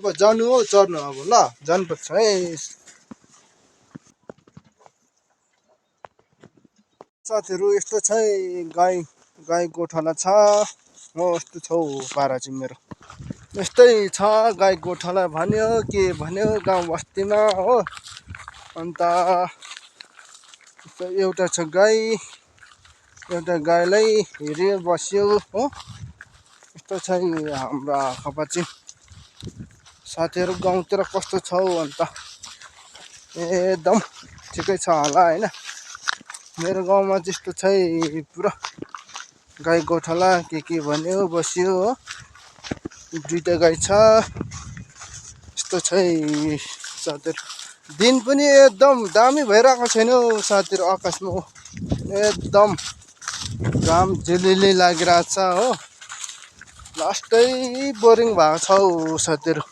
अब जानु हो चढ्नु अब ल जानुपर्छ है साथीहरू यस्तो छ है गाई गोठाला छ हो यस्तो छ हौ पारा चाहिँ मेरो यस्तै छ गाई गोठाला भन्यो के भन्यो गाउँ बस्तीमा हो अन्त एउटा छ गाई एउटा गाईलाई हेऱ्यो बस्यो हो यस्तो छ हाम्रो खबर चाहिँ साथीहरू गाउँतिर कस्तो छ हौ अन्त एकदम ठिकै छ होला होइन मेरो गाउँमा त्यस्तो छ पुरा गाई गोठाला के भन्यो बस्यो हो दुईटा गाई छ यस्तो छ साथीहरू दिन पनि एकदम दामी भइरहेको छैन हौ साथीहरू आकाशमा एकदम घाम झिलिली लागिरहेको छ हो लास्टै बोरिङ भएको छ हौ साथीहरू